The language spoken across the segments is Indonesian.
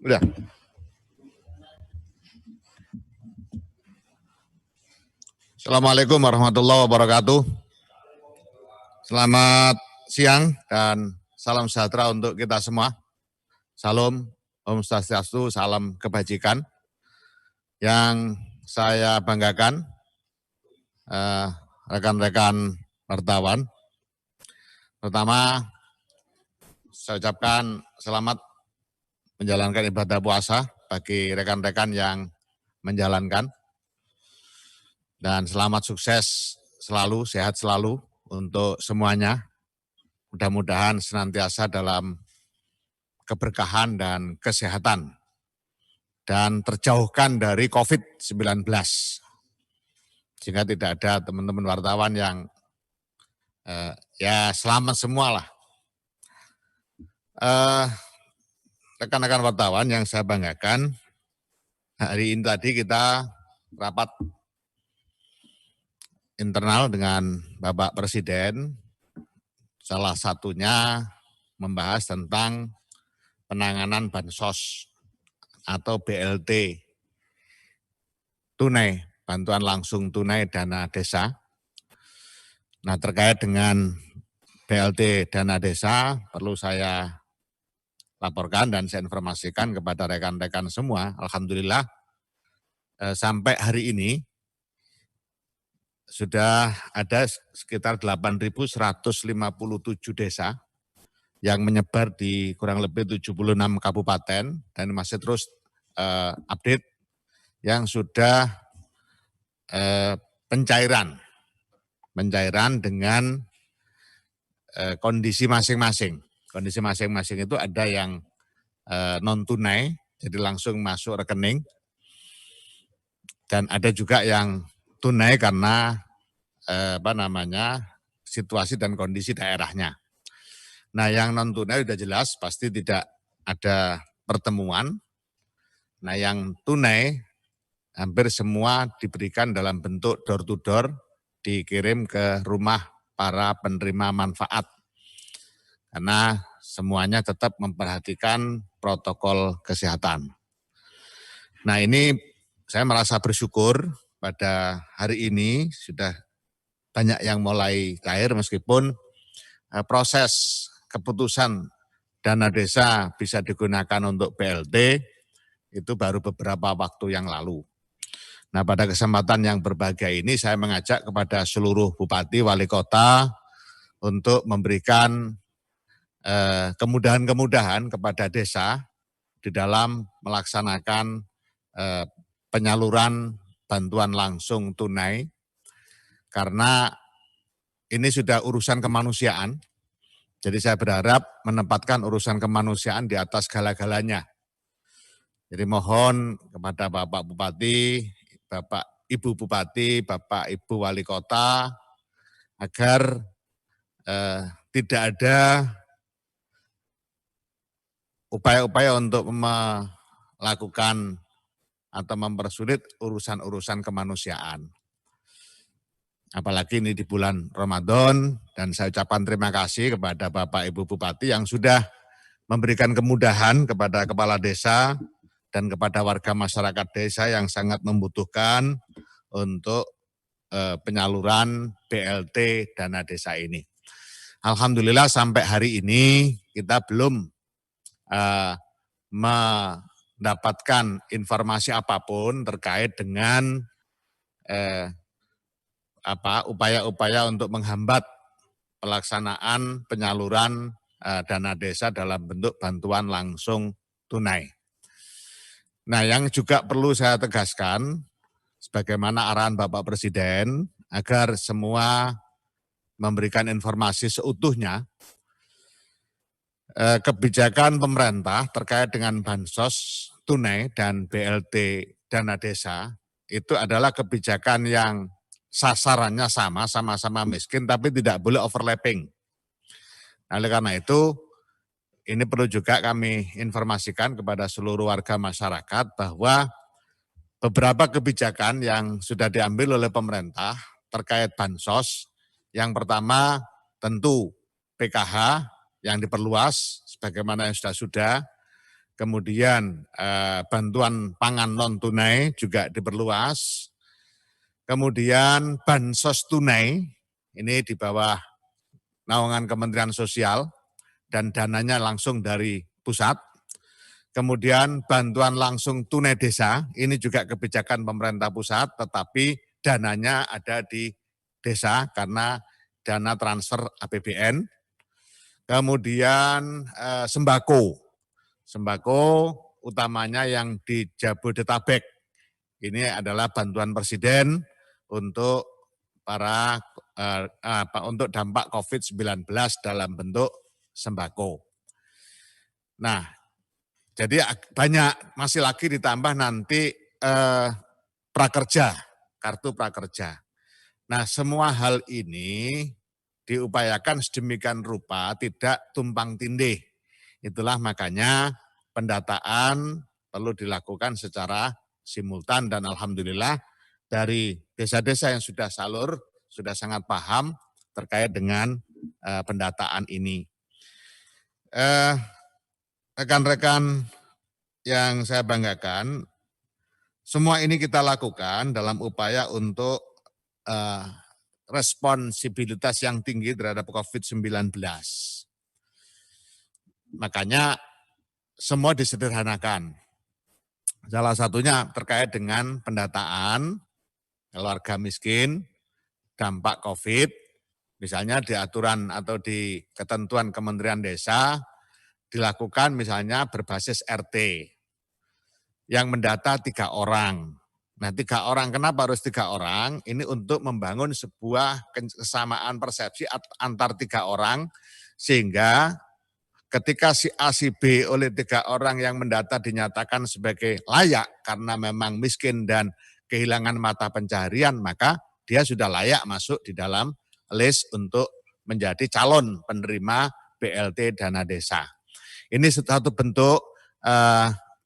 Udah. Assalamualaikum warahmatullahi wabarakatuh. Selamat siang dan salam sejahtera untuk kita semua. Salam Om Swastiastu, salam kebajikan. Yang saya banggakan, rekan-rekan wartawan. Pertama, saya ucapkan selamat menjalankan ibadah puasa bagi rekan-rekan yang menjalankan. Dan selamat sukses selalu, sehat selalu untuk semuanya. Mudah-mudahan senantiasa dalam keberkahan dan kesehatan. Dan terjauhkan dari COVID-19. Sehingga tidak ada teman-teman wartawan yang ya selamat semua lah. Rekan-rekan wartawan yang saya banggakan, hari ini tadi kita rapat internal dengan Bapak Presiden, salah satunya membahas tentang penanganan bansos atau BLT, tunai, bantuan langsung tunai dana desa. Nah, terkait dengan BLT dana desa, perlu saya laporkan dan saya informasikan kepada rekan-rekan semua, alhamdulillah sampai hari ini sudah ada sekitar 8.157 desa yang menyebar di kurang lebih 76 kabupaten dan masih terus update yang sudah pencairan dengan kondisi masing-masing. Kondisi masing-masing itu ada yang non tunai, jadi langsung masuk rekening, dan ada juga yang tunai karena situasi dan kondisi daerahnya. Nah, yang non tunai sudah jelas pasti tidak ada pertemuan. Nah, yang tunai hampir semua diberikan dalam bentuk door to door, dikirim ke rumah para penerima manfaat. Karena semuanya tetap memperhatikan protokol kesehatan. Nah, ini saya merasa bersyukur pada hari ini sudah banyak yang mulai cair meskipun proses keputusan dana desa bisa digunakan untuk BLT itu baru beberapa waktu yang lalu. Nah, pada kesempatan yang berbahagia ini saya mengajak kepada seluruh bupati, wali kota untuk memberikan kemudahan-kemudahan kepada desa di dalam melaksanakan penyaluran bantuan langsung tunai, karena ini sudah urusan kemanusiaan. Jadi saya berharap menempatkan urusan kemanusiaan di atas segala-galanya. Jadi mohon kepada Bapak Bupati, Bapak Ibu Bupati, Bapak Ibu Wali Kota, agar tidak ada upaya-upaya untuk melakukan atau mempersulit urusan-urusan kemanusiaan. Apalagi ini di bulan Ramadan, dan saya ucapkan terima kasih kepada Bapak Ibu Bupati yang sudah memberikan kemudahan kepada kepala desa dan kepada warga masyarakat desa yang sangat membutuhkan untuk penyaluran BLT dana desa ini. Alhamdulillah sampai hari ini kita belum mendapatkan informasi apapun terkait dengan upaya-upaya untuk menghambat pelaksanaan penyaluran dana desa dalam bentuk bantuan langsung tunai. Nah, yang juga perlu saya tegaskan, sebagaimana arahan Bapak Presiden, agar semua memberikan informasi seutuhnya, kebijakan pemerintah terkait dengan bansos tunai dan BLT dana desa itu adalah kebijakan yang sasarannya sama-sama miskin, tapi tidak boleh overlapping. Nah, oleh karena itu, ini perlu juga kami informasikan kepada seluruh warga masyarakat bahwa beberapa kebijakan yang sudah diambil oleh pemerintah terkait bansos, yang pertama tentu PKH yang diperluas, sebagaimana yang sudah, kemudian bantuan pangan non tunai juga diperluas, kemudian bansos tunai, ini di bawah naungan Kementerian Sosial dan dananya langsung dari pusat. Kemudian bantuan langsung tunai desa, ini juga kebijakan pemerintah pusat, tetapi dananya ada di desa karena dana transfer APBN. Kemudian sembako utamanya yang di Jabodetabek. Ini adalah bantuan Presiden untuk untuk dampak COVID-19 dalam bentuk sembako. Nah, jadi banyak, masih lagi ditambah nanti prakerja, kartu prakerja. Nah, semua hal ini diupayakan sedemikian rupa tidak tumpang tindih. Itulah makanya pendataan perlu dilakukan secara simultan dan alhamdulillah dari desa-desa yang sudah salur sudah sangat paham terkait dengan pendataan ini. Rekan-rekan yang saya banggakan, semua ini kita lakukan dalam upaya untuk responsibilitas yang tinggi terhadap COVID-19. Makanya semua disederhanakan. Salah satunya terkait dengan pendataan keluarga miskin, dampak COVID, misalnya di aturan atau di ketentuan Kementerian Desa, dilakukan misalnya berbasis RT, yang mendata 3 orang. Nah 3 orang, kenapa harus 3 orang? Ini untuk membangun sebuah kesamaan persepsi antar 3 orang, sehingga ketika si A, si B oleh 3 orang yang mendata dinyatakan sebagai layak karena memang miskin dan kehilangan mata pencaharian, maka dia sudah layak masuk di dalam list untuk menjadi calon penerima BLT dana desa. Ini satu bentuk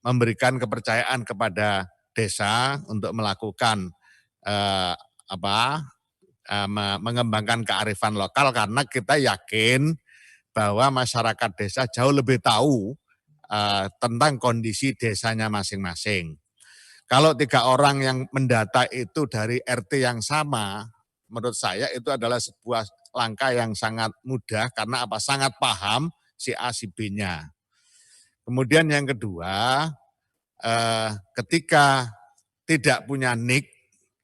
memberikan kepercayaan kepada desa untuk melakukan mengembangkan kearifan lokal, karena kita yakin bahwa masyarakat desa jauh lebih tahu tentang kondisi desanya masing-masing. Kalau 3 orang yang mendata itu dari RT yang sama, menurut saya itu adalah sebuah langkah yang sangat mudah karena apa? Sangat paham si A, si B-nya. Kemudian yang kedua, ketika tidak punya NIK,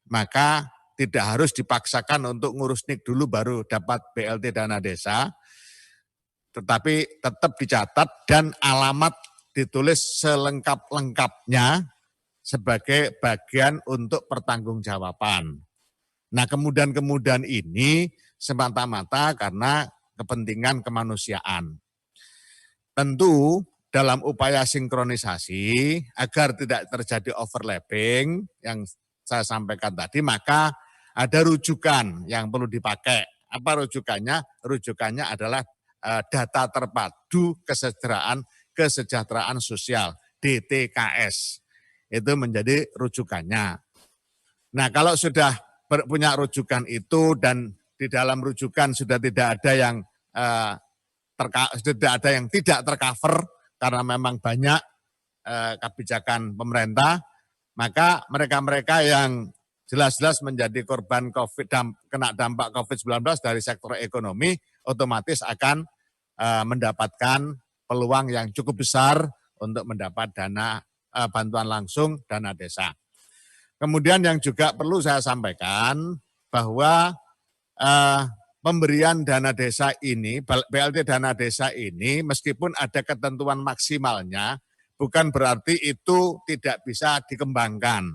maka tidak harus dipaksakan untuk ngurus NIK dulu baru dapat BLT dana desa, tetapi tetap dicatat dan alamat ditulis selengkap-lengkapnya sebagai bagian untuk pertanggungjawaban. Nah, kemudian ini semata-mata karena kepentingan kemanusiaan. Tentu dalam upaya sinkronisasi agar tidak terjadi overlapping yang saya sampaikan tadi, maka ada rujukan yang perlu dipakai. Apa rujukannya? Rujukannya adalah data terpadu kesejahteraan sosial, DTKS. Itu menjadi rujukannya. Nah, kalau sudah punya rujukan itu dan di dalam rujukan sudah tidak ada yang tidak tercover karena memang banyak kebijakan pemerintah, maka mereka-mereka yang jelas-jelas menjadi korban COVID, kena dampak COVID-19 dari sektor ekonomi, otomatis akan mendapatkan peluang yang cukup besar untuk mendapat dana bantuan langsung dana desa. Kemudian yang juga perlu saya sampaikan bahwa pemberian dana desa ini, BLT dana desa ini meskipun ada ketentuan maksimalnya, bukan berarti itu tidak bisa dikembangkan.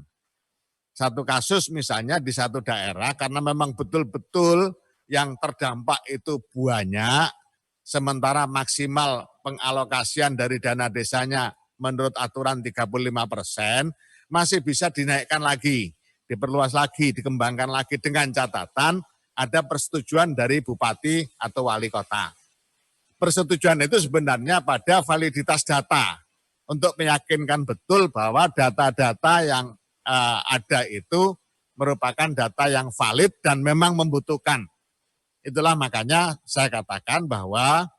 Satu kasus misalnya di satu daerah karena memang betul-betul yang terdampak itu banyak, sementara maksimal pengalokasian dari dana desanya menurut aturan 35%, masih bisa dinaikkan lagi, diperluas lagi, dikembangkan lagi dengan catatan ada persetujuan dari bupati atau wali kota. Persetujuan itu sebenarnya pada validitas data untuk meyakinkan betul bahwa data-data yang ada itu merupakan data yang valid dan memang membutuhkan. Itulah makanya saya katakan bahwa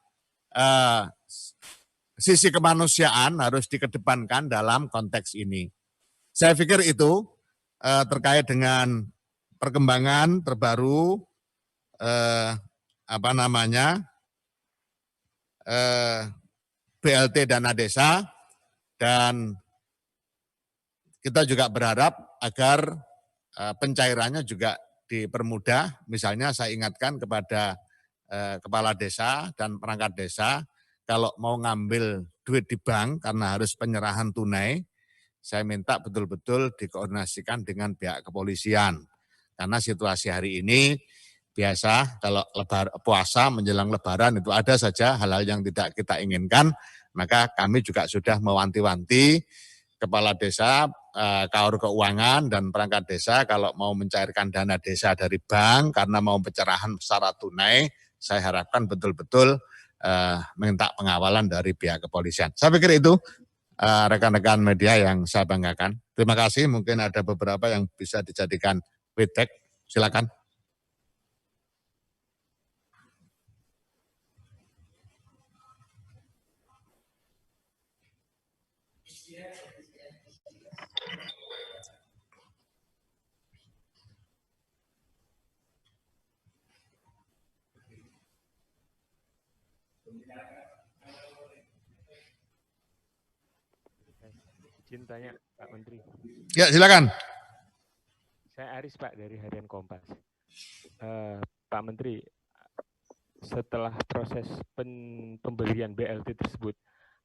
sisi kemanusiaan harus dikedepankan dalam konteks ini. Saya pikir itu terkait dengan perkembangan terbaru BLT dana desa, dan kita juga berharap agar pencairannya juga dipermudah. Misalnya saya ingatkan kepada kepala desa dan perangkat desa, kalau mau ngambil duit di bank karena harus penyerahan tunai, saya minta betul-betul dikoordinasikan dengan pihak kepolisian. Karena situasi hari ini biasa kalau puasa menjelang lebaran itu ada saja hal-hal yang tidak kita inginkan, maka kami juga sudah mewanti-wanti kepala desa, kaur keuangan dan perangkat desa kalau mau mencairkan dana desa dari bank karena mau pencerahan secara tunai, saya harapkan betul-betul minta pengawalan dari pihak kepolisian. Saya pikir itu rekan-rekan media yang saya banggakan. Terima kasih, mungkin ada beberapa yang bisa dijadikan feedback. Silakan. Izin tanya Pak Menteri. Ya, silakan. Saya Aris Pak dari Harian Kompas. Pak Menteri, setelah proses pembelian BLT tersebut,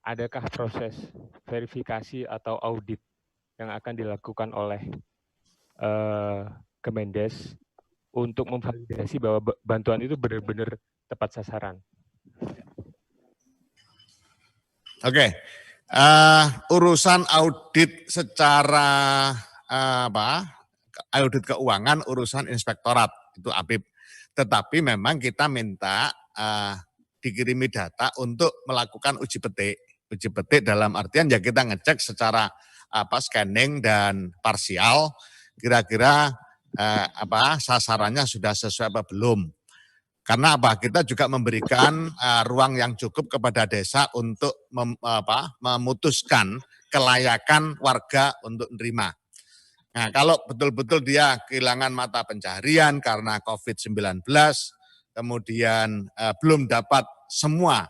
adakah proses verifikasi atau audit yang akan dilakukan oleh Kemendes untuk memvalidasi bahwa bantuan itu benar-benar tepat sasaran? Oke. Urusan audit secara audit keuangan urusan inspektorat itu APIP. Tetapi memang kita minta dikirimi data untuk melakukan uji petik. Uji petik dalam artian ya kita ngecek secara scanning dan parsial kira-kira sasarannya sudah sesuai apa belum. Karena kita juga memberikan ruang yang cukup kepada desa untuk memutuskan kelayakan warga untuk menerima. Nah, kalau betul-betul dia kehilangan mata pencaharian karena COVID-19, kemudian belum dapat semua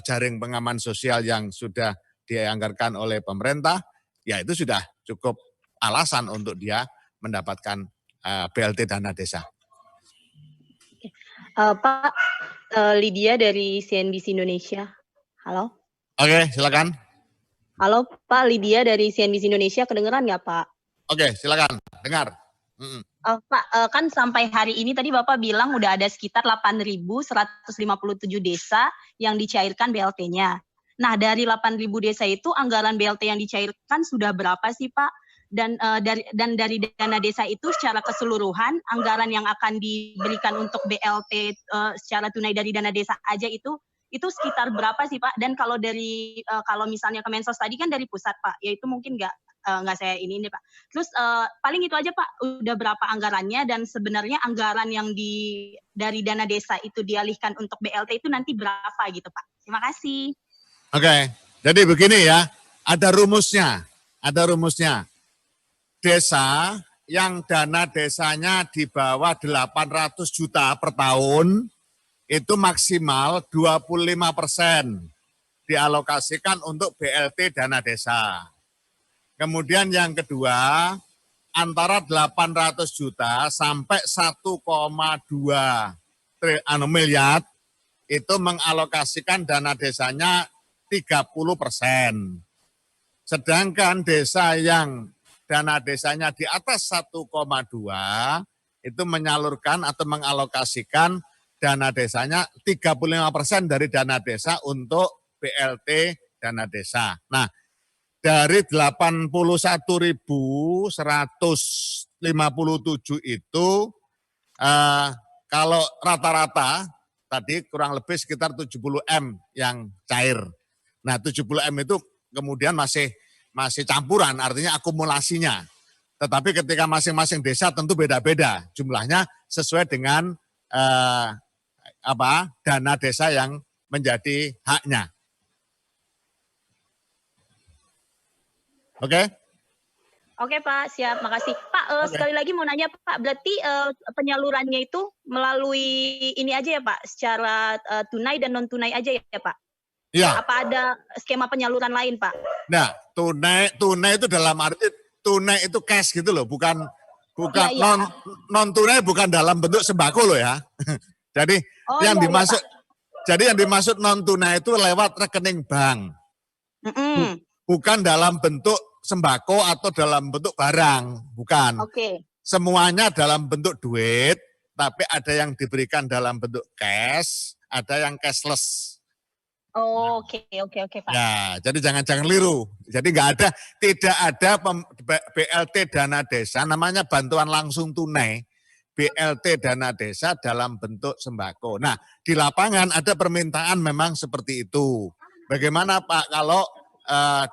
jaring pengaman sosial yang sudah dianggarkan oleh pemerintah, ya itu sudah cukup alasan untuk dia mendapatkan BLT dana desa. Pak, Lydia dari CNBC Indonesia. Halo. Oke, silakan. Halo Pak, Lydia dari CNBC Indonesia, kedengeran nggak Pak? Oke, silakan, dengar. Pak, kan sampai hari ini tadi Bapak bilang udah ada sekitar 8.157 desa yang dicairkan BLT-nya. Nah, dari 8.000 desa itu anggaran BLT yang dicairkan sudah berapa sih Pak? Dan dari dana desa itu secara keseluruhan anggaran yang akan diberikan untuk BLT secara tunai dari dana desa aja itu sekitar berapa sih Pak? Dan kalau dari kalau misalnya Kemensos tadi kan dari pusat Pak, ya itu mungkin nggak saya ini Pak. Terus paling itu aja Pak, udah berapa anggarannya dan sebenarnya anggaran yang dari dana desa itu dialihkan untuk BLT itu nanti berapa gitu Pak? Terima kasih. Oke, jadi begini ya, ada rumusnya. Desa yang dana desanya di bawah 800 juta per tahun, itu maksimal 25% dialokasikan untuk BLT dana desa. Kemudian yang kedua, antara 800 juta sampai 1,2 miliar itu mengalokasikan dana desanya 30%. Sedangkan desa yang dana desanya di atas 1,2 itu menyalurkan atau mengalokasikan dana desanya 35% dari dana desa untuk BLT dana desa. Nah, dari 81.157 itu kalau rata-rata tadi kurang lebih sekitar 70 M yang cair. Nah, 70 M itu kemudian masih campuran, artinya akumulasinya. Tetapi ketika masing-masing desa tentu beda-beda jumlahnya sesuai dengan dana desa yang menjadi haknya. Oke? Oke Pak, siap, makasih. Pak, Oke. sekali lagi mau nanya Pak, berarti penyalurannya itu melalui ini aja ya Pak, secara tunai dan non tunai aja ya Pak? Iya. Apa ada skema penyaluran lain Pak? Nah, tunai itu dalam arti tunai itu cash gitu loh, bukan Iya. non tunai bukan dalam bentuk sembako loh ya. Jadi Oh, yang iya, dimaksud Pak. jadi yang dimaksud non tunai itu lewat rekening bank. Bukan dalam bentuk sembako atau dalam bentuk barang, bukan. Oke. Semuanya dalam bentuk duit, tapi ada yang diberikan dalam bentuk cash, ada yang cashless. Oke Pak. Ya, jadi jangan liru. Jadi tidak ada BLT dana desa, namanya bantuan langsung tunai. BLT dana desa dalam bentuk sembako. Nah, di lapangan ada permintaan memang seperti itu. Bagaimana Pak kalau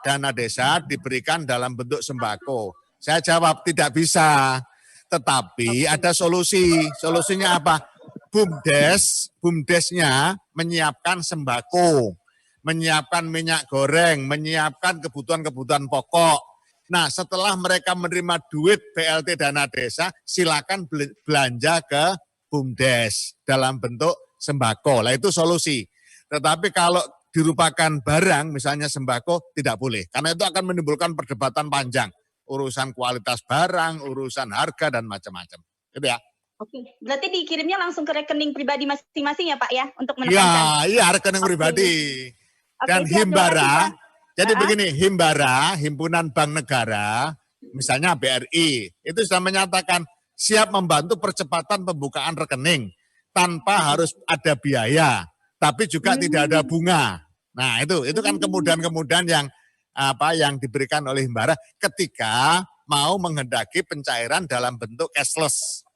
dana desa diberikan dalam bentuk sembako? Saya jawab tidak bisa. Tetapi ada solusi. Solusinya apa? BUMDesnya menyiapkan sembako, menyiapkan minyak goreng, menyiapkan kebutuhan-kebutuhan pokok. Nah, setelah mereka menerima duit BLT dana desa, silakan belanja ke BUMDes dalam bentuk sembako. Lah itu solusi. Tetapi kalau dirupakan barang, misalnya sembako, tidak boleh. Karena itu akan menimbulkan perdebatan panjang. Urusan kualitas barang, urusan harga, dan macam-macam. Gitu ya. Oke, berarti dikirimnya langsung ke rekening pribadi masing-masing ya Pak ya, untuk menekankan? Iya, rekening pribadi. Dan Himbara, jadi begini, Himbara, Himpunan Bank Negara, misalnya BRI, itu sudah menyatakan siap membantu percepatan pembukaan rekening tanpa harus ada biaya, tapi juga tidak ada bunga. Nah, itu kan kemudahan-kemudahan yang diberikan oleh Himbara ketika mau menghendaki pencairan dalam bentuk cashless.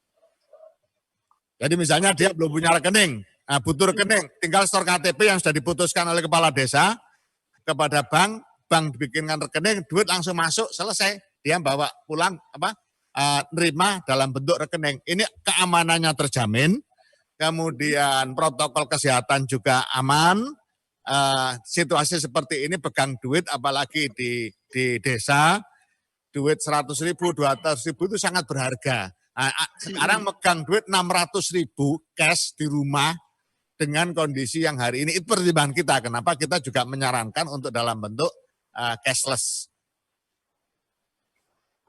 Jadi misalnya dia belum punya rekening, butuh rekening, tinggal store KTP yang sudah diputuskan oleh kepala desa kepada bank dibikinkan rekening, duit langsung masuk, selesai. Dia bawa pulang nerima dalam bentuk rekening. Ini keamanannya terjamin, kemudian protokol kesehatan juga aman. Situasi seperti ini pegang duit, apalagi di desa, duit 100.000, 200.000 itu sangat berharga. Sekarang megang duit 600.000 cash di rumah dengan kondisi yang hari ini. Itu pertimbangan kita. Kenapa kita juga menyarankan untuk dalam bentuk cashless.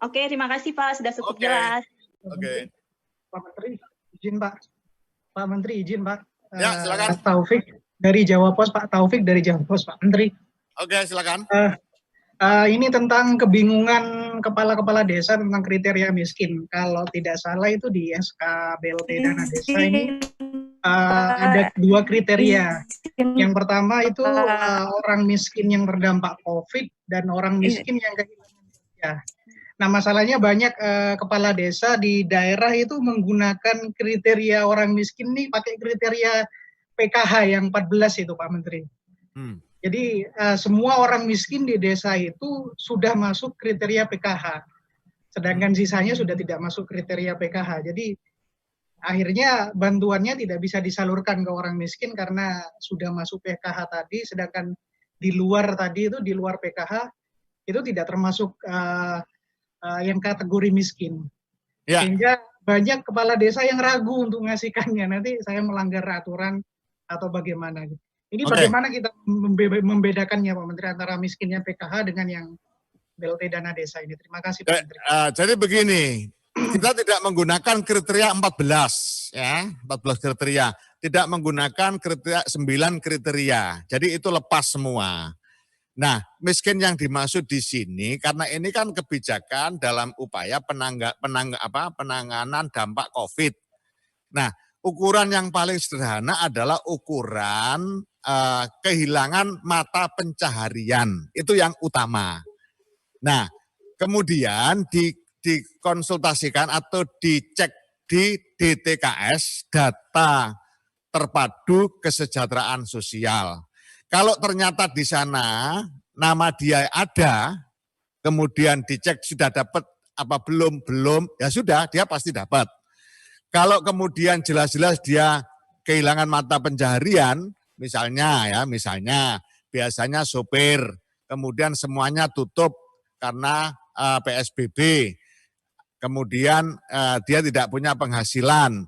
Oke, terima kasih Pak. Sudah cukup jelas. Oke. Pak Menteri, izin Pak. Pak Menteri, izin Pak. Ya, silakan. Pak Taufik dari Jawa Pos, Pak Taufik dari Jawa Pos, Pak Menteri. Oke, silakan. Ini tentang kebingungan kepala-kepala desa tentang kriteria miskin. Kalau tidak salah itu di SK BLT Dana Desa ini ada 2 kriteria. Yang pertama itu orang miskin yang terdampak COVID dan orang miskin yang kehilangan kerja. Nah, masalahnya banyak kepala desa di daerah itu menggunakan kriteria orang miskin nih pakai kriteria PKH yang 14 itu Pak Menteri. Jadi semua orang miskin di desa itu sudah masuk kriteria PKH, sedangkan sisanya sudah tidak masuk kriteria PKH. Jadi akhirnya bantuannya tidak bisa disalurkan ke orang miskin karena sudah masuk PKH tadi, sedangkan di luar tadi itu di luar PKH itu tidak termasuk yang kategori miskin. Ya. Sehingga banyak kepala desa yang ragu untuk ngasihkannya. Nanti saya melanggar aturan atau bagaimana gitu. Ini bagaimana kita membedakannya Pak Menteri antara miskinnya PKH dengan yang BLT dana desa ini. Terima kasih Pak Menteri. Jadi begini, kita tidak menggunakan kriteria 14 ya, 14 kriteria. Tidak menggunakan kriteria 9 kriteria. Jadi itu lepas semua. Nah, miskin yang dimaksud di sini karena ini kan kebijakan dalam upaya penanganan dampak Covid. Nah, ukuran yang paling sederhana adalah ukuran kehilangan mata pencaharian. Itu yang utama. Nah, kemudian dikonsultasikan atau dicek di DTKS, data terpadu kesejahteraan sosial. Kalau ternyata di sana nama dia ada, kemudian dicek sudah dapat apa belum, ya sudah dia pasti dapat. Kalau kemudian jelas-jelas dia kehilangan mata pencaharian, misalnya biasanya sopir, kemudian semuanya tutup karena PSBB. Kemudian dia tidak punya penghasilan.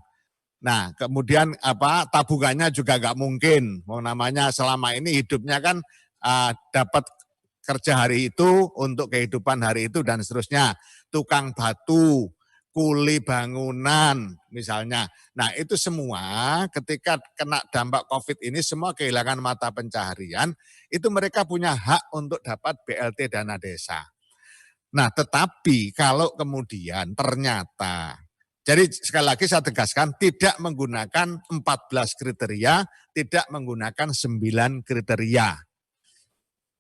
Nah, kemudian tabungannya juga nggak mungkin. Mau namanya selama ini hidupnya kan dapat kerja hari itu untuk kehidupan hari itu dan seterusnya. Tukang batu, kuli bangunan misalnya. Nah, itu semua ketika kena dampak COVID ini semua kehilangan mata pencaharian, itu mereka punya hak untuk dapat BLT dana desa. Nah, tetapi kalau kemudian ternyata, jadi sekali lagi saya tegaskan, tidak menggunakan 14 kriteria, tidak menggunakan 9 kriteria.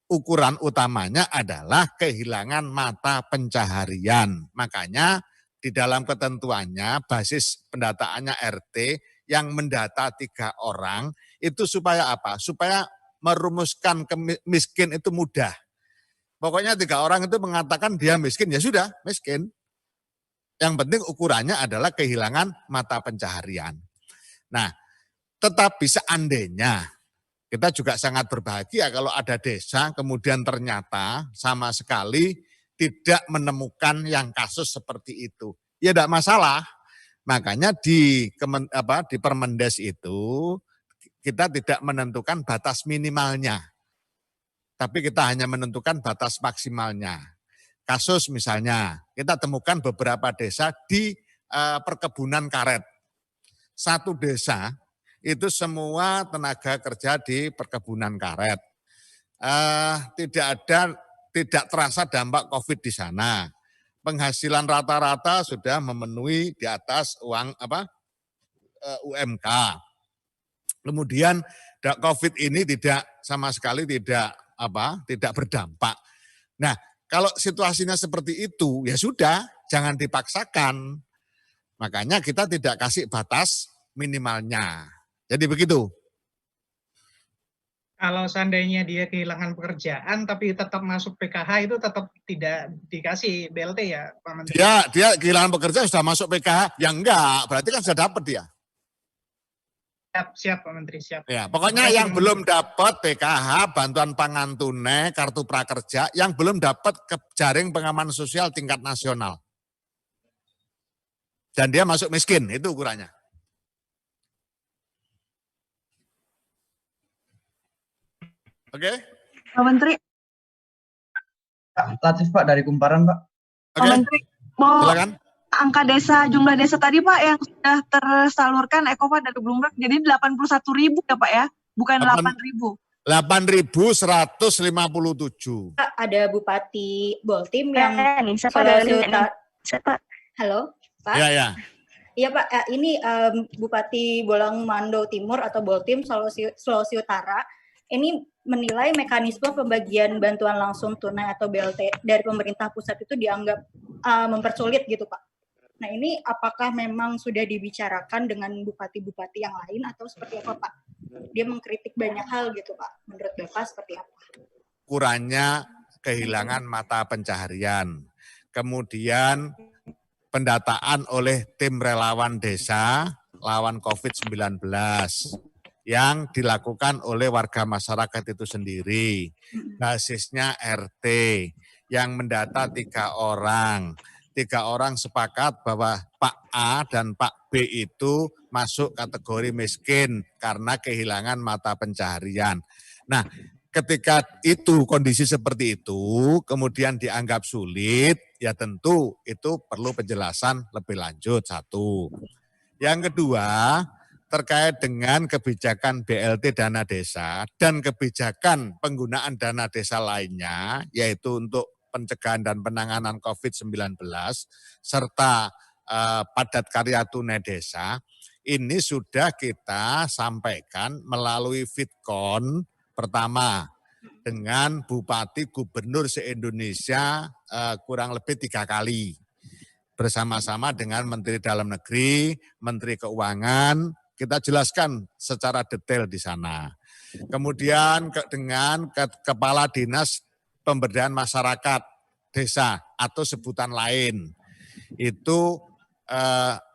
Ukuran utamanya adalah kehilangan mata pencaharian. Makanya di dalam ketentuannya, basis pendataannya RT yang mendata 3 orang, itu supaya apa? Supaya merumuskan miskin itu mudah. Pokoknya 3 orang itu mengatakan dia miskin, ya sudah miskin. Yang penting ukurannya adalah kehilangan mata pencaharian. Nah, tetapi seandainya, kita juga sangat berbahagia kalau ada desa kemudian ternyata sama sekali tidak menemukan yang kasus seperti itu. Ya tidak masalah. Makanya di Permendes itu kita tidak menentukan batas minimalnya. Tapi kita hanya menentukan batas maksimalnya. Kasus misalnya, kita temukan beberapa desa di perkebunan karet. Satu desa itu semua tenaga kerja di perkebunan karet. Tidak terasa dampak COVID di sana. Penghasilan rata-rata sudah memenuhi di atas uang UMK. Kemudian COVID ini tidak sama sekali tidak berdampak. Nah, kalau situasinya seperti itu, ya sudah, jangan dipaksakan. Makanya kita tidak kasih batas minimalnya. Jadi begitu. Kalau seandainya dia kehilangan pekerjaan tapi tetap masuk PKH itu tetap tidak dikasih BLT ya, Pak Menteri? Dia kehilangan pekerjaan sudah masuk PKH, ya enggak, berarti kan sudah dapat dia. Siap Pak Menteri, siap. Ya, pokoknya yang belum dapat PKH, bantuan pangan tunai, kartu prakerja, yang belum dapat ke jaring pengaman sosial tingkat nasional. Dan dia masuk miskin, itu ukurannya. Oke? Pak Menteri. Latif Pak dari Kumparan Pak. Oke. Pak Menteri, mau silakan. Angka desa, jumlah desa tadi Pak yang sudah tersalurkan Eko Pak dari Bloomberg, jadi 81.000 ya Pak ya, bukan 8.000. 8.157. Ada Bupati Boltim yang Sulawesi Utara. Halo, Pak? Ya. Iya Pak, ini Bupati Bolang Mando Timur atau Boltim Sulawesi Utara. Ini menilai mekanisme pembagian bantuan langsung tunai atau BLT dari pemerintah pusat itu dianggap mempersulit gitu Pak. Nah ini apakah memang sudah dibicarakan dengan bupati-bupati yang lain atau seperti apa Pak? Dia mengkritik banyak hal gitu Pak. Menurut Bapak seperti apa? Ukurannya kehilangan mata pencaharian. Kemudian pendataan oleh tim relawan desa lawan COVID-19 yang dilakukan oleh warga masyarakat itu sendiri. Basisnya RT yang mendata 3 orang. 3 orang sepakat bahwa Pak A dan Pak B itu masuk kategori miskin karena kehilangan mata pencaharian. Nah, ketika itu kondisi seperti itu kemudian dianggap sulit, ya tentu itu perlu penjelasan lebih lanjut, satu. Yang kedua, terkait dengan kebijakan BLT dana desa dan kebijakan penggunaan dana desa lainnya, yaitu untuk pencegahan dan penanganan COVID-19 serta padat karya tunai desa, ini sudah kita sampaikan melalui Fitcon pertama dengan Bupati Gubernur se-Indonesia kurang lebih 3 kali. Bersama-sama dengan Menteri Dalam Negeri, Menteri Keuangan, kita jelaskan secara detail di sana. Kemudian dengan Kepala Dinas Pemberdayaan Masyarakat Desa atau sebutan lain, itu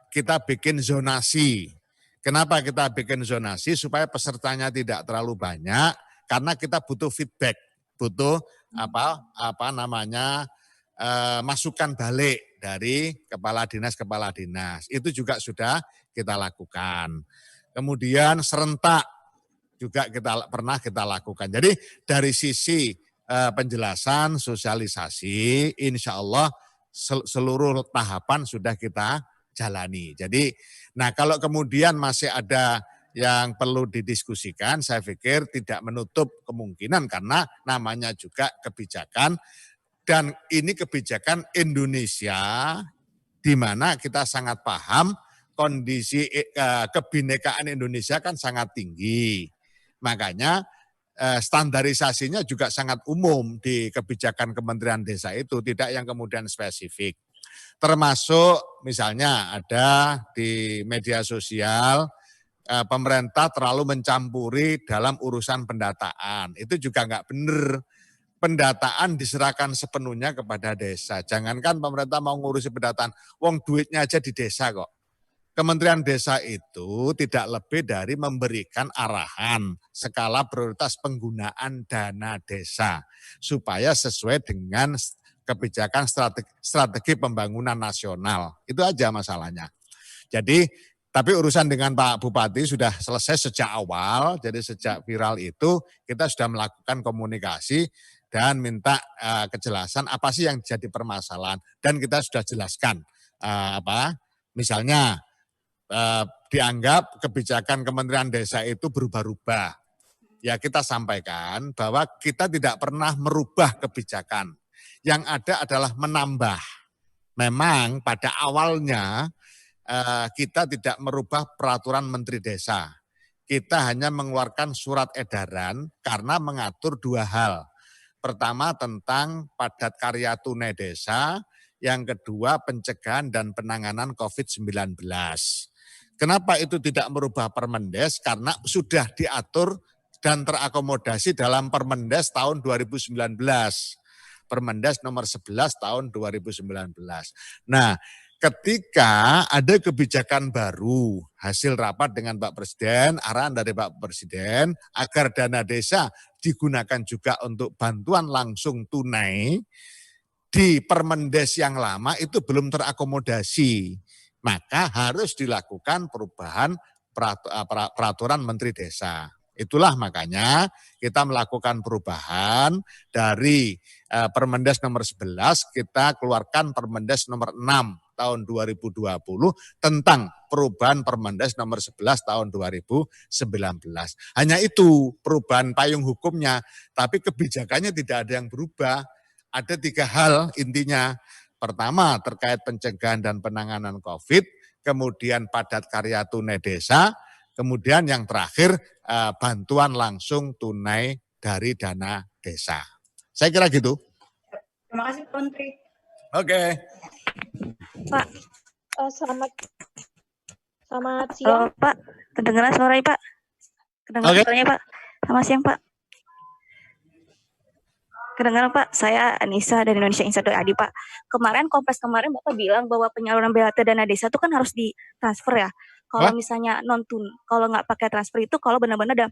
kita bikin zonasi. Kenapa kita bikin zonasi? Supaya pesertanya tidak terlalu banyak, karena kita butuh feedback, butuh masukan balik dari kepala dinas. Itu juga sudah kita lakukan. Kemudian serentak juga pernah kita lakukan. Jadi dari sisi penjelasan, sosialisasi, insya Allah seluruh tahapan sudah kita jalani. Jadi, nah kalau kemudian masih ada yang perlu didiskusikan, saya pikir tidak menutup kemungkinan karena namanya juga kebijakan dan ini kebijakan Indonesia di mana kita sangat paham kondisi kebinekaan Indonesia kan sangat tinggi. Makanya standarisasinya juga sangat umum di kebijakan Kementerian Desa itu, tidak yang kemudian spesifik. Termasuk misalnya ada di media sosial, pemerintah terlalu mencampuri dalam urusan pendataan. Itu juga nggak benar. Pendataan diserahkan sepenuhnya kepada desa. Jangankan pemerintah mau ngurusi pendataan, wong duitnya aja di desa kok. Kementerian Desa itu tidak lebih dari memberikan arahan skala prioritas penggunaan dana desa supaya sesuai dengan kebijakan strategi pembangunan nasional. Itu aja masalahnya. Jadi, tapi urusan dengan Pak Bupati sudah selesai sejak awal. Jadi sejak viral itu kita sudah melakukan komunikasi dan minta kejelasan apa sih yang jadi permasalahan. Dan kita sudah jelaskan misalnya dianggap kebijakan Kementerian Desa itu berubah-ubah. Ya kita sampaikan bahwa kita tidak pernah merubah kebijakan. Yang ada adalah menambah. Memang pada awalnya kita tidak merubah peraturan Menteri Desa. Kita hanya mengeluarkan surat edaran karena mengatur dua hal. Pertama tentang padat karya tunai desa, yang kedua pencegahan dan penanganan COVID-19. Kenapa itu tidak merubah Permendes? Karena sudah diatur dan terakomodasi dalam Permendes tahun 2019. Permendes nomor 11 tahun 2019. Nah, ketika ada kebijakan baru, hasil rapat dengan Pak Presiden, arahan dari Pak Presiden, agar dana desa digunakan juga untuk bantuan langsung tunai, di Permendes yang lama itu belum terakomodasi. Maka harus dilakukan perubahan peraturan Menteri Desa. Itulah makanya kita melakukan perubahan dari Permendes nomor 11, kita keluarkan Permendes nomor 6 tahun 2020 tentang perubahan Permendes nomor 11 tahun 2019. Hanya itu perubahan payung hukumnya, tapi kebijakannya tidak ada yang berubah. Ada 3 hal intinya. Pertama terkait pencegahan dan penanganan COVID, kemudian padat karya tunai desa, kemudian yang terakhir bantuan langsung tunai dari dana desa. Saya kira gitu. Terima kasih Pak Menteri. Oke. Pak, selamat siang. Pak, kedengaran suaranya Pak? Kedengaran suaranya Pak? Selamat siang Pak. Kedengaran Pak, saya Anissa dari Indonesia Insight.id Pak. Kemarin Bapak bilang bahwa penyaluran BLT dana desa itu kan harus ditransfer ya. Kalau misalnya kalau nggak pakai transfer itu kalau benar-benar ada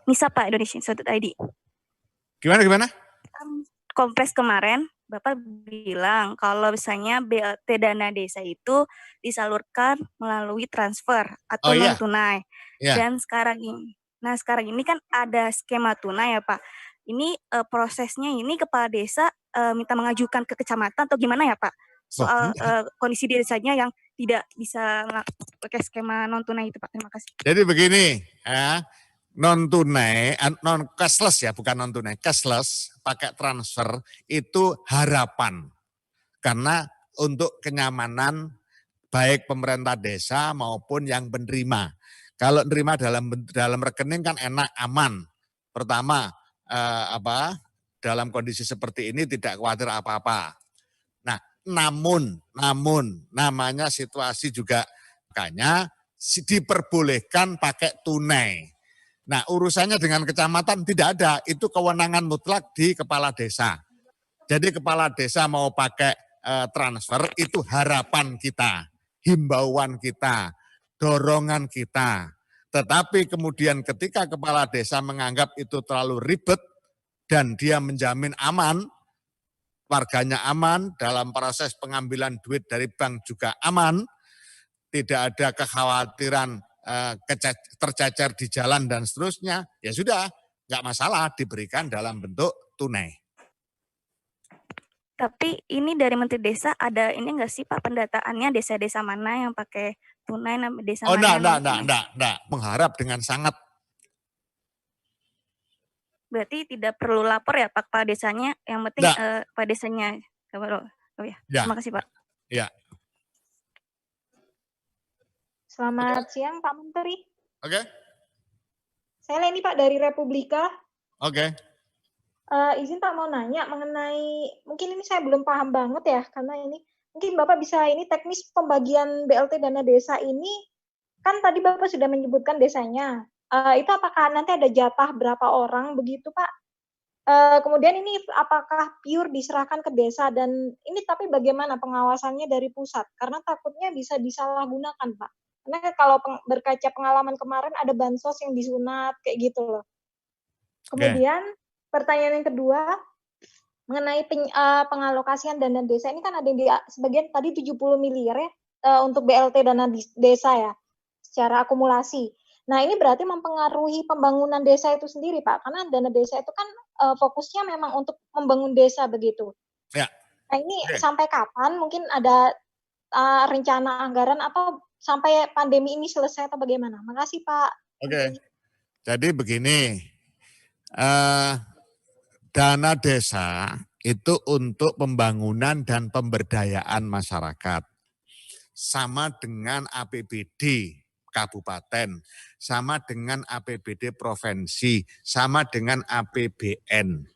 NISA Pak Indonesia Insight.id. Gimana? Kompres kemarin Bapak bilang kalau misalnya BLT dana desa itu disalurkan melalui transfer atau non tunai. Dan sekarang ini kan ada skema tunai ya Pak. Ini prosesnya ini kepala desa minta mengajukan ke kecamatan atau gimana ya Pak? Soal kondisi desanya yang tidak bisa pakai skema non tunai itu Pak. Terima kasih. Jadi begini, non tunai, non cashless ya, bukan non tunai, cashless pakai transfer itu harapan. Karena untuk kenyamanan baik pemerintah desa maupun yang penerima. Kalau menerima dalam rekening kan enak, aman. Pertama, dalam kondisi seperti ini tidak khawatir apa-apa. Nah, namun namanya situasi juga makanya diperbolehkan pakai tunai. Nah, urusannya dengan kecamatan tidak ada, itu kewenangan mutlak di kepala desa. Jadi kepala desa mau pakai transfer itu harapan kita, himbauan kita, dorongan kita. Tetapi kemudian ketika kepala desa menganggap itu terlalu ribet dan dia menjamin aman, warganya aman, dalam proses pengambilan duit dari bank juga aman, tidak ada kekhawatiran tercecer di jalan dan seterusnya, ya sudah, nggak masalah diberikan dalam bentuk tunai. Tapi ini dari Menteri Desa ada ini enggak sih Pak pendataannya desa-desa mana yang pakai tunai, desa mana yang enggak, mengharap dengan sangat. Berarti tidak perlu lapor ya Pak desanya, yang penting Pak desanya. Oh ya, terima kasih Pak. Ya. Selamat siang Pak Menteri. Oke. Saya Leni Pak dari Republika. Oke. Izin Pak mau nanya mengenai, mungkin ini saya belum paham banget ya, karena ini mungkin Bapak bisa ini teknis pembagian BLT dana desa ini, kan tadi Bapak sudah menyebutkan desanya. Itu apakah nanti ada jatah berapa orang begitu Pak? Kemudian ini apakah pure diserahkan ke desa, dan ini tapi bagaimana pengawasannya dari pusat? Karena takutnya bisa disalahgunakan Pak. Karena kalau berkaca pengalaman kemarin ada bansos yang disunat kayak gitu loh. Kemudian pertanyaan yang kedua mengenai pengalokasian dana desa ini kan ada yang sebagian tadi 70 miliar ya untuk BLT dana desa ya secara akumulasi. Nah ini berarti mempengaruhi pembangunan desa itu sendiri Pak, karena dana desa itu kan fokusnya memang untuk membangun desa begitu. Ya. Nah ini sampai kapan mungkin ada rencana anggaran atau sampai pandemi ini selesai atau bagaimana? Makasih Pak. Oke. Jadi begini, dana desa itu untuk pembangunan dan pemberdayaan masyarakat. Sama dengan APBD kabupaten, sama dengan APBD provinsi, sama dengan APBN.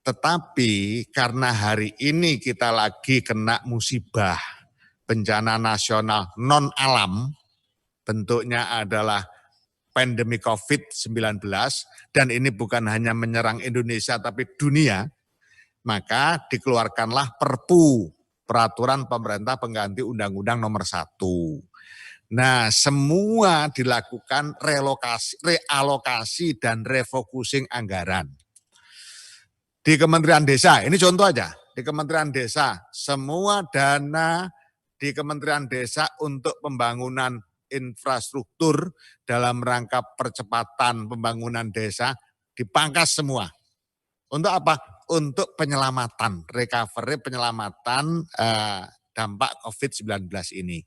Tetapi karena hari ini kita lagi kena musibah bencana nasional non-alam, bentuknya adalah pandemi COVID-19, dan ini bukan hanya menyerang Indonesia tapi dunia, maka dikeluarkanlah Perpu, Peraturan Pemerintah Pengganti Undang-Undang Nomor 1. Nah, semua dilakukan realokasi dan refocusing anggaran. Di Kementerian Desa, ini contoh aja, di Kementerian Desa, semua dana di Kementerian Desa untuk pembangunan infrastruktur dalam rangka percepatan pembangunan desa dipangkas semua. Untuk apa? Untuk penyelamatan, recovery, penyelamatan dampak COVID-19 ini.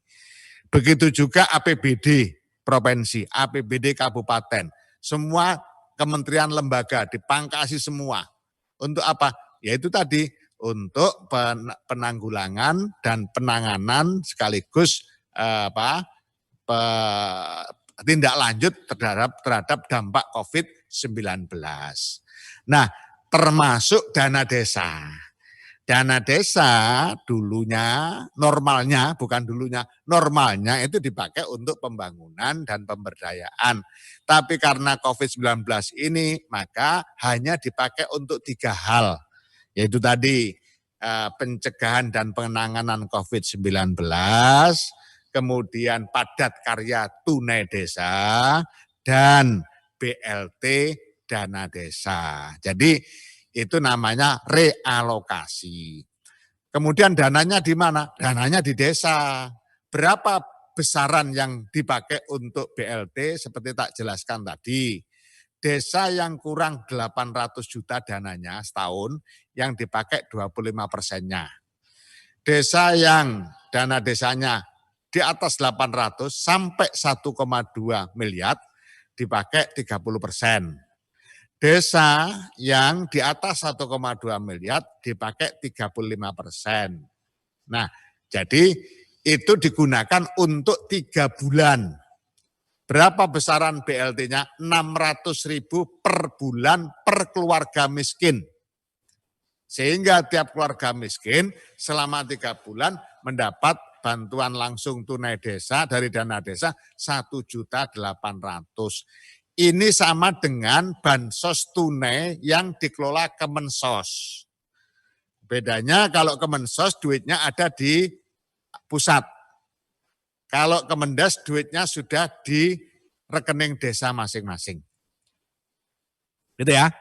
Begitu juga APBD provinsi, APBD kabupaten, semua kementerian lembaga dipangkasi semua. Untuk apa? Yaitu tadi, untuk penanggulangan dan penanganan sekaligus tindak lanjut terhadap dampak COVID-19. Nah, termasuk dana desa. Dana desa dulunya, normalnya, bukan dulunya, normalnya itu dipakai untuk pembangunan dan pemberdayaan. Tapi karena COVID-19 ini, maka hanya dipakai untuk 3 hal. Yaitu tadi pencegahan dan penanganan COVID-19, kemudian padat karya tunai desa, dan BLT dana desa. Jadi itu namanya realokasi. Kemudian dananya di mana? Dananya di desa. Berapa besaran yang dipakai untuk BLT seperti tak jelaskan tadi. Desa yang kurang 800 juta dananya setahun, yang dipakai 25%-nya. Desa yang dana desanya di atas 800 sampai 1,2 miliar dipakai 30%. Desa yang di atas 1,2 miliar dipakai 35%. Nah, jadi itu digunakan untuk 3 bulan. Berapa besaran BLT-nya? 600.000 per bulan per keluarga miskin. Sehingga tiap keluarga miskin selama 3 bulan mendapat bantuan langsung tunai desa dari dana desa 1.800.000. Ini sama dengan bansos tunai yang dikelola Kemensos. Bedanya kalau Kemensos duitnya ada di pusat. Kalau Kemendes duitnya sudah di rekening desa masing-masing. Gitu ya.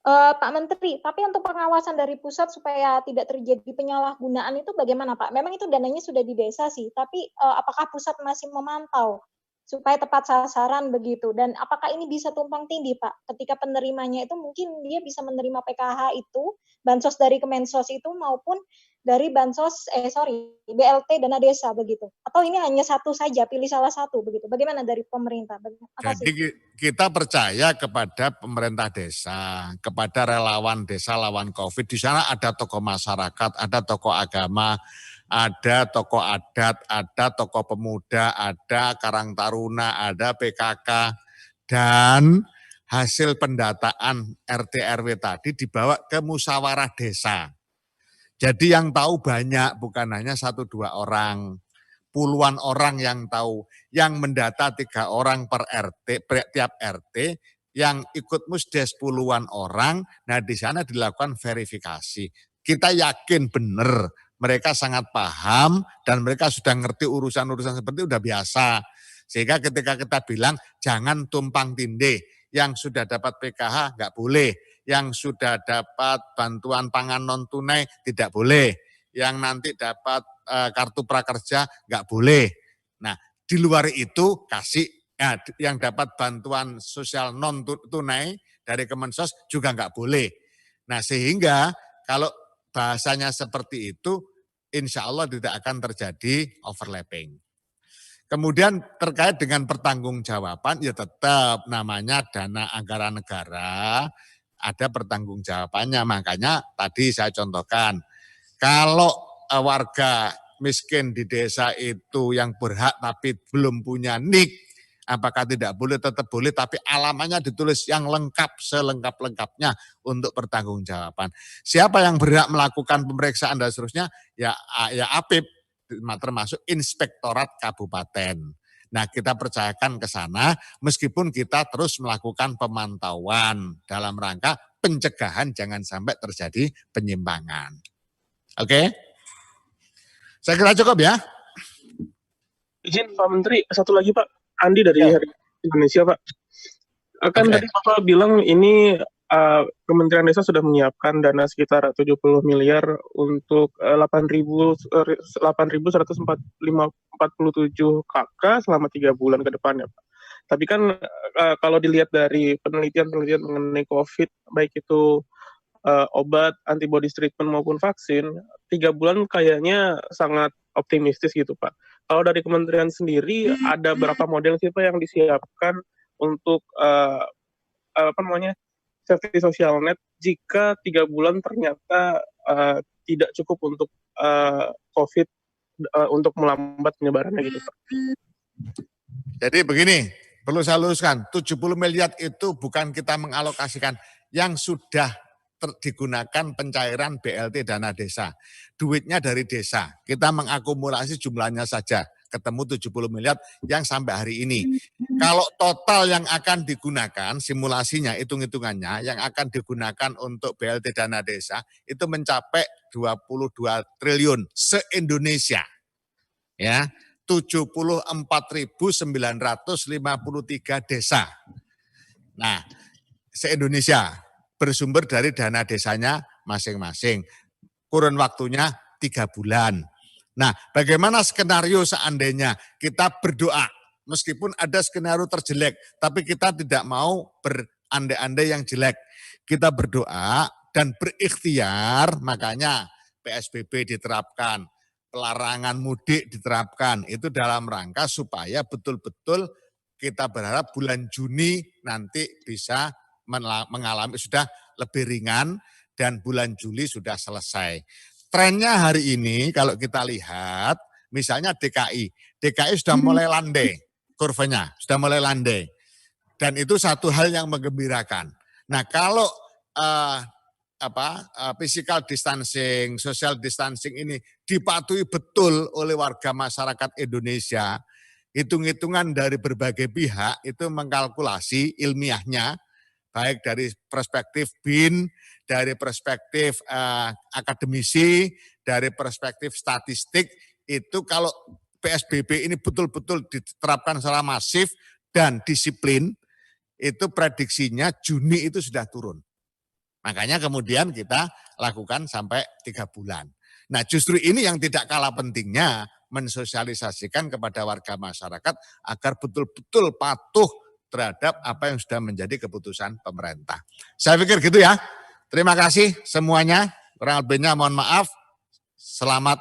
Pak Menteri, tapi untuk pengawasan dari pusat supaya tidak terjadi penyalahgunaan itu bagaimana Pak? Memang itu dananya sudah di desa sih, tapi apakah pusat masih memantau supaya tepat sasaran begitu? Dan apakah ini bisa tumpang tindih Pak? Ketika penerimanya itu mungkin dia bisa menerima PKH itu, bansos dari Kemensos itu maupun dari BLT dana desa begitu. Atau ini hanya satu saja, pilih salah satu begitu. Bagaimana dari pemerintah? Jadi kita percaya kepada pemerintah desa, kepada relawan desa lawan COVID. Di sana ada tokoh masyarakat, ada tokoh agama, ada tokoh adat, ada tokoh pemuda, ada Karang Taruna, ada PKK, dan hasil pendataan RT RW tadi dibawa ke musyawarah desa. Jadi yang tahu banyak, bukan hanya 1-2 orang, puluhan orang yang tahu, yang mendata 3 orang per RT, tiap RT, yang ikut musdes puluhan orang. Nah di sana dilakukan verifikasi. Kita yakin benar mereka sangat paham dan mereka sudah ngerti urusan-urusan seperti itu udah biasa. Sehingga ketika kita bilang jangan tumpang tindih, yang sudah dapat PKH nggak boleh, yang sudah dapat bantuan pangan non tunai tidak boleh, yang nanti dapat kartu prakerja nggak boleh. Nah di luar itu kasih yang dapat bantuan sosial non tunai dari Kemensos juga nggak boleh. Nah sehingga kalau bahasanya seperti itu, insya Allah tidak akan terjadi overlapping. Kemudian terkait dengan pertanggungjawaban, ya tetap namanya dana anggaran negara, ada pertanggungjawabannya. Makanya tadi saya contohkan, kalau warga miskin di desa itu yang berhak tapi belum punya NIK, apakah tidak boleh? Tetap boleh, tapi alamatnya ditulis yang lengkap, selengkap-lengkapnya untuk pertanggungjawaban. Siapa yang berhak melakukan pemeriksaan dan seterusnya? Ya APIP, termasuk Inspektorat Kabupaten. Nah kita percayakan ke sana meskipun kita terus melakukan pemantauan dalam rangka pencegahan jangan sampai terjadi penyimpangan. Oke? Saya kira cukup ya. Izin Pak Menteri, satu lagi Pak, Andi dari Hari Indonesia Pak. Kan tadi Bapak bilang ini Kementerian Desa sudah menyiapkan dana sekitar 70 miliar untuk 8.147 KK selama 3 bulan ke depan ya Pak. Tapi kan kalau dilihat dari penelitian-penelitian mengenai COVID, baik itu obat, antibody treatment maupun vaksin, 3 bulan kayaknya sangat optimistis gitu Pak. Kalau dari kementerian sendiri ada berapa model sih Pak yang disiapkan untuk safety social net jika 3 bulan ternyata tidak cukup untuk COVID untuk melambat penyebarannya gitu Pak. Jadi begini, perlu saya luruskan, 70 miliar itu bukan kita mengalokasikan yang sudah digunakan pencairan BLT dana desa. Duitnya dari desa, kita mengakumulasi jumlahnya saja, ketemu 70 miliar yang sampai hari ini. Kalau total yang akan digunakan, simulasinya, hitung-hitungannya, yang akan digunakan untuk BLT dana desa, itu mencapai 22 triliun se-Indonesia. Ya, 74.953 desa. Nah, se-Indonesia bersumber dari dana desanya masing-masing. Kurun waktunya 3 bulan. Nah, bagaimana skenario seandainya kita berdoa, meskipun ada skenario terjelek, tapi kita tidak mau berandai-andai yang jelek. Kita berdoa dan berikhtiar, makanya PSBB diterapkan, pelarangan mudik diterapkan, itu dalam rangka supaya betul-betul kita berharap bulan Juni nanti bisa mengalami sudah lebih ringan dan bulan Juli sudah selesai. Trennya hari ini kalau kita lihat, misalnya DKI sudah mulai landai, kurvanya sudah mulai landai. Dan itu satu hal yang menggembirakan. Nah kalau physical distancing, social distancing ini dipatuhi betul oleh warga masyarakat Indonesia, hitung-hitungan dari berbagai pihak itu mengkalkulasi ilmiahnya, baik dari perspektif BIN, dari perspektif akademisi, dari perspektif statistik, itu kalau PSBB ini betul-betul diterapkan secara masif dan disiplin, itu prediksinya Juni itu sudah turun. Makanya kemudian kita lakukan sampai 3 bulan. Nah justru ini yang tidak kalah pentingnya, mensosialisasikan kepada warga masyarakat agar betul-betul patuh terhadap apa yang sudah menjadi keputusan pemerintah. Saya pikir gitu ya. Terima kasih semuanya. Kurang lebihnya mohon maaf. Selamat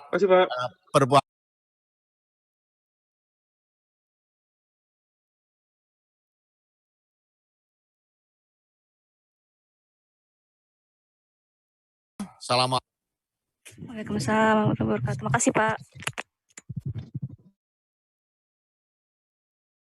berpuasa. Assalamualaikum. Waalaikumsalam warahmatullahi wabarakatuh. Makasih Pak.